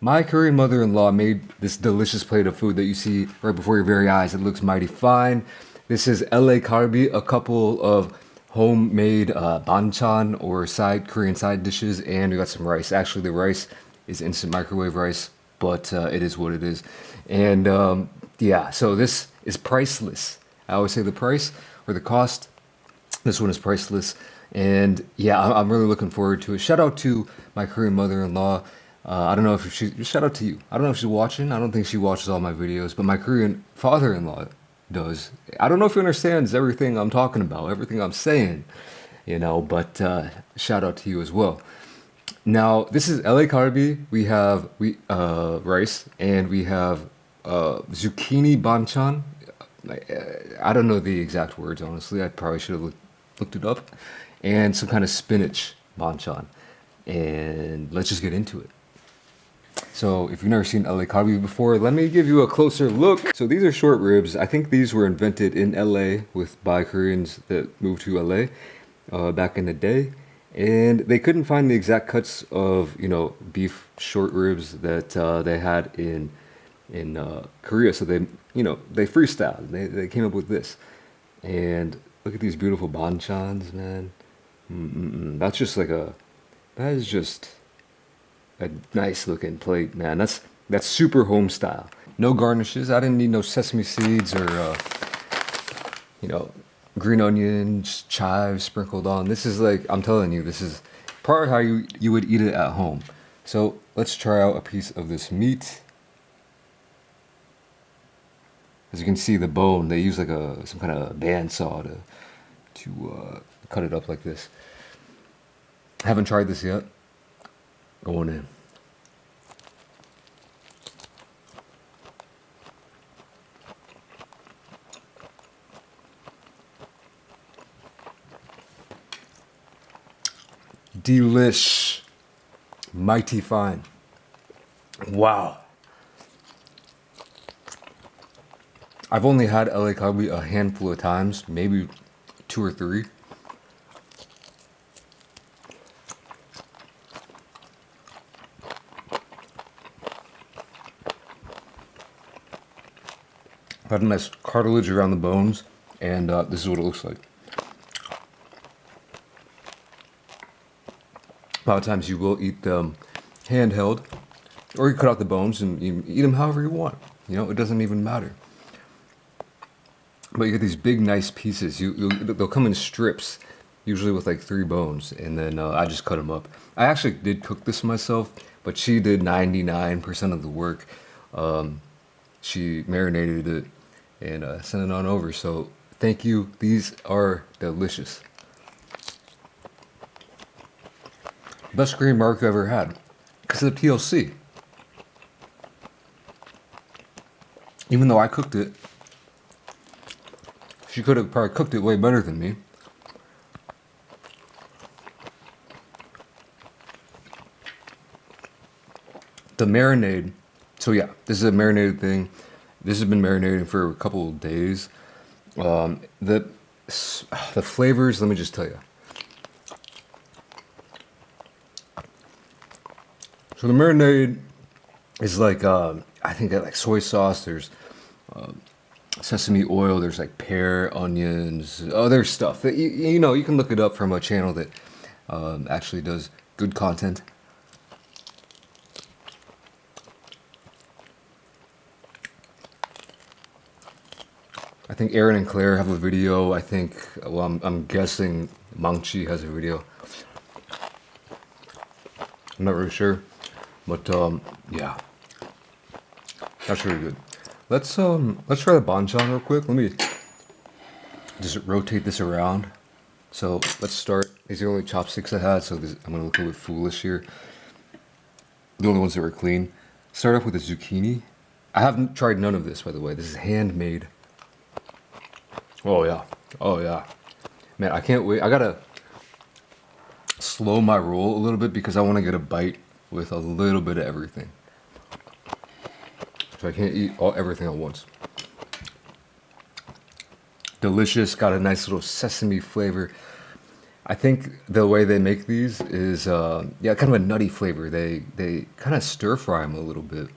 My Korean mother-in-law made this delicious plate of food that you see right before your very eyes. It looks mighty fine. This is LA Kalbi, a couple of homemade banchan or Korean side dishes, and we got some rice. Actually, the rice is instant microwave rice, but it is what it is. And yeah, so this is priceless. I always say the price or the cost. This one is priceless. And yeah, I'm really looking forward to it. Shout out to my Korean mother-in-law. I don't know if shout out to you. I don't know if she's watching. I don't think she watches all my videos, but my Korean father-in-law does. I don't know if he understands everything I'm talking about, everything I'm saying, but shout out to you as well. Now, this is LA Kalbi. We have rice and we have zucchini banchan. I don't know the exact words, honestly. I probably should have looked it up. And some kind of spinach banchan. And let's just get into it. So if you've never seen LA Kalbi before, let me give you a closer look. So these are short ribs. I think these were invented in LA by Koreans that moved to LA back in the day. And they couldn't find the exact cuts of, beef short ribs that they had in Korea. So they freestyled. They came up with this. And look at these beautiful banchans, man. That is just a nice looking plate, man. That's super home style. No garnishes. I didn't need no sesame seeds or green onions, chives sprinkled on. This is like, I'm telling you, this is probably how you would eat it at home. So let's try out a piece of this meat. As you can see, the bone, they use like some kind of bandsaw to cut it up like this. Haven't tried this yet. Going in. Delish. Mighty fine. Wow. I've only had LA Kalbi a handful of times, maybe 2 or 3. Got a nice cartilage around the bones, and this is what it looks like. A lot of times you will eat them handheld, or you cut out the bones and you eat them however you want. It doesn't even matter. But you get these big, nice pieces. They'll come in strips, usually with like 3 bones, and then I just cut them up. I actually did cook this myself, but she did 99% of the work. She marinated it and sent it on over. So thank you. These are delicious. Best green mark I've ever had because of the TLC. Even though I cooked it, she could have probably cooked it way better than me. The marinade. So yeah, this is a marinated thing. This has been marinating for a couple of days. The flavors, let me just tell you. So the marinade is like, I think like soy sauce, there's sesame oil, there's like pear, onions, other stuff. That you can look it up from a channel that actually does good content. I think Aaron and Claire have a video. I think, well, I'm guessing Mangchi has a video. I'm not really sure, but yeah, that's really good. Let's try the banchan real quick. Let me just rotate this around. So let's start. These are the only chopsticks I had, so I'm gonna look a bit foolish here. The only ones that were clean. Start off with the zucchini. I haven't tried none of this, by the way. This is handmade. Oh yeah, oh yeah, man, I can't wait. I gotta slow my roll a little bit because I want to get a bite with a little bit of everything. So I can't eat everything at once. Delicious, got a nice little sesame flavor. I think the way they make these is yeah, kind of a nutty flavor. They kind of stir fry them a little bit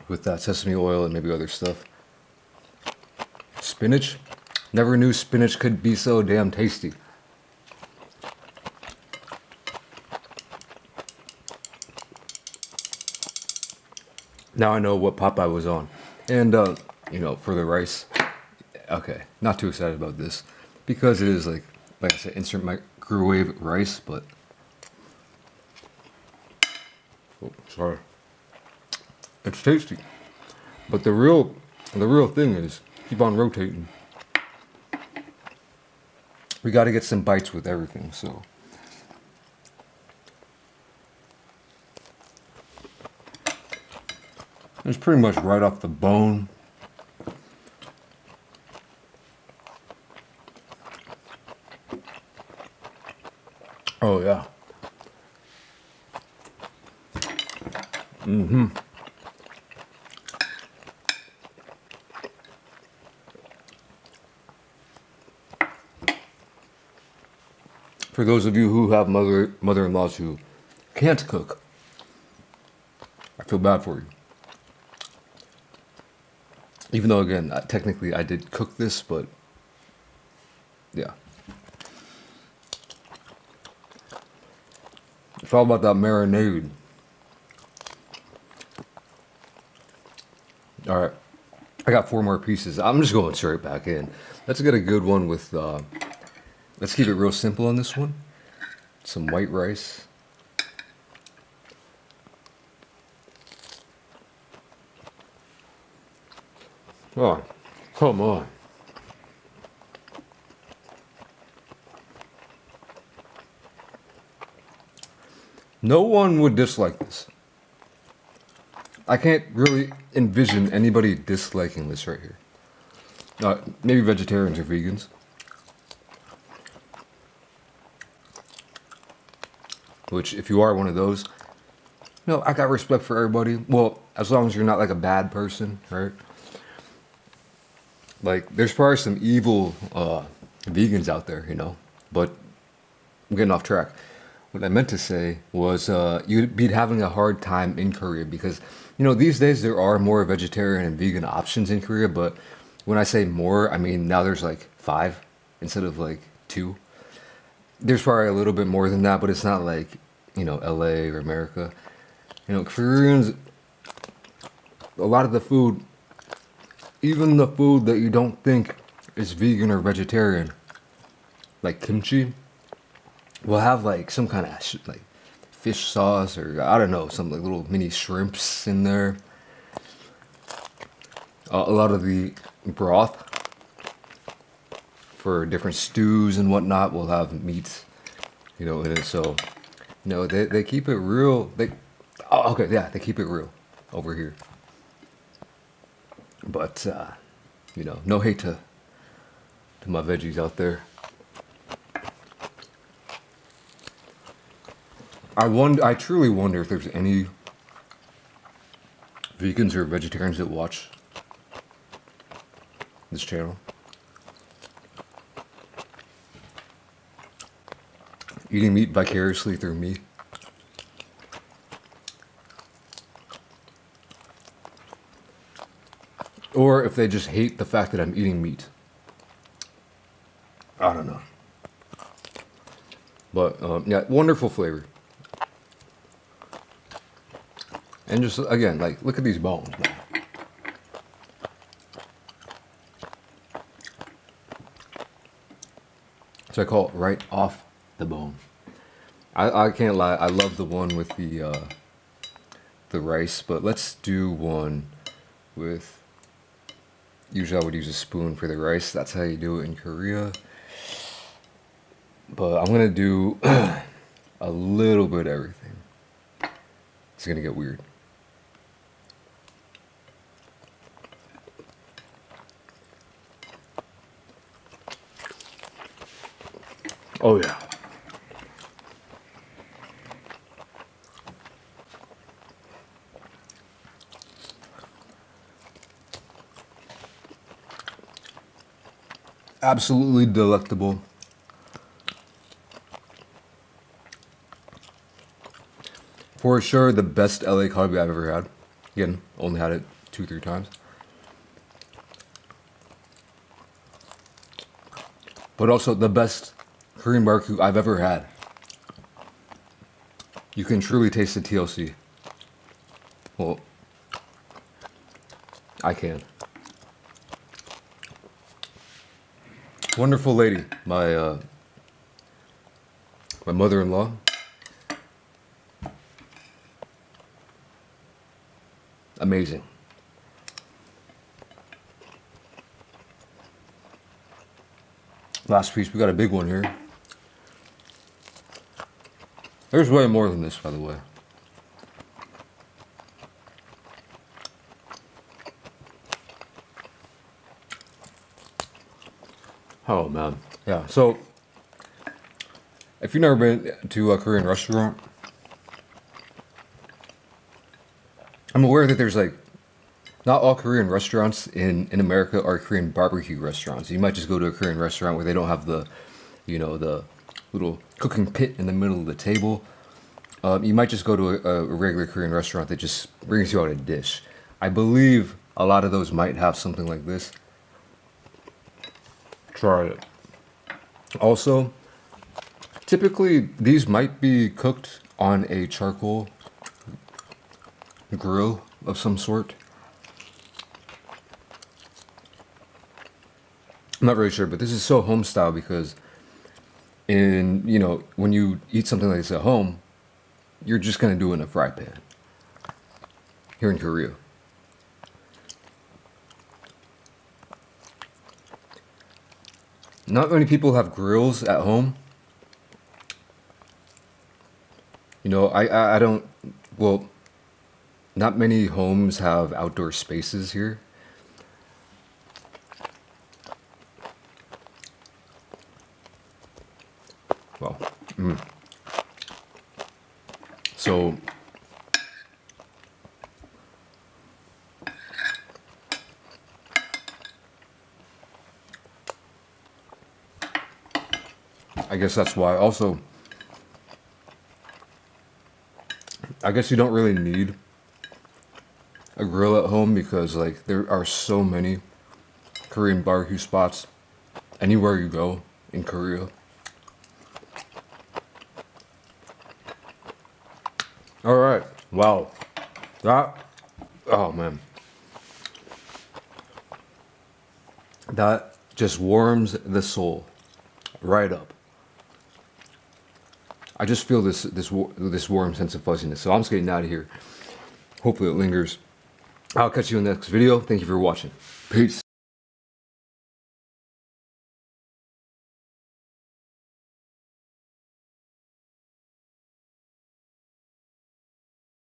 with that sesame oil and maybe other stuff. Spinach. Never knew spinach could be so damn tasty. Now I know what Popeye was on. And, you know, for the rice, okay, not too excited about this because it is like I said, instant microwave rice, but, oh, sorry. It's tasty. But the real thing is keep on rotating. We got to get some bites with everything, so. It's pretty much right off the bone. Oh yeah. For those of you who have mother-in-laws who can't cook, I feel bad for you. Even though, again, technically I did cook this, but yeah. It's all about that marinade. All right, I got 4 more pieces. I'm just going straight back in. Let's get a good one with, let's keep it real simple on this one. Some white rice. Oh, come on. No one would dislike this. I can't really envision anybody disliking this right here. Maybe vegetarians or vegans. Which, if you are one of those, you know, I got respect for everybody. Well, as long as you're not like a bad person, right? Like, there's probably some evil vegans out there, you know. But I'm getting off track. What I meant to say was you'd be having a hard time in Korea because, you know, these days there are more vegetarian and vegan options in Korea. But when I say more, I mean now there's like 5 instead of like 2. There's probably a little bit more than that, but it's not like, you know, LA or America. You know, Koreans, a lot of the food, even the food that you don't think is vegan or vegetarian, like kimchi, will have like some kind of like fish sauce or I don't know, some like little mini shrimps in there. A lot of the broth for different stews and whatnot will have meat, you know, in it. So, you know, they keep it real. Okay, yeah, they keep it real over here. But, you know, no hate to my veggies out there. I truly wonder if there's any vegans or vegetarians that watch this channel. Eating meat vicariously through me. Or if they just hate the fact that I'm eating meat. I don't know. But, yeah, wonderful flavor. And just, again, like, look at these bones, man. So I call it right off the bone. I can't lie, I love the one with the rice, but let's do one with, usually I would use a spoon for the rice, that's how you do it in Korea. But I'm gonna do a little bit of everything. It's gonna get weird. Oh yeah. Absolutely delectable. For sure, the best LA Kalbi I've ever had. Again, only had it 2-3 times. But also the best Korean barbecue I've ever had. You can truly taste the TLC. Well, I can. Wonderful lady, my mother-in-law. Amazing. Last piece, we got a big one here. There's way more than this, by the way. Oh man, yeah. So, if you've never been to a Korean restaurant, I'm aware that there's like, not all Korean restaurants in America are Korean barbecue restaurants. You might just go to a Korean restaurant where they don't have the, the little cooking pit in the middle of the table. You might just go to a regular Korean restaurant that just brings you out a dish. I believe a lot of those might have something like this. Try it. Also, typically these might be cooked on a charcoal grill of some sort. I'm not very sure, but this is so home style because when you eat something like this at home, you're just gonna do it in a fry pan. Here in Korea. Not many people have grills at home. I don't, well, not many homes have outdoor spaces here. Well, so I guess that's why. Also, I guess you don't really need a grill at home because like there are so many Korean barbecue spots anywhere you go in Korea. All right. Wow. Oh man. That just warms the soul right up. I just feel this warm sense of fuzziness. So I'm just getting out of here. Hopefully it lingers. I'll catch you in the next video. Thank you for watching. Peace.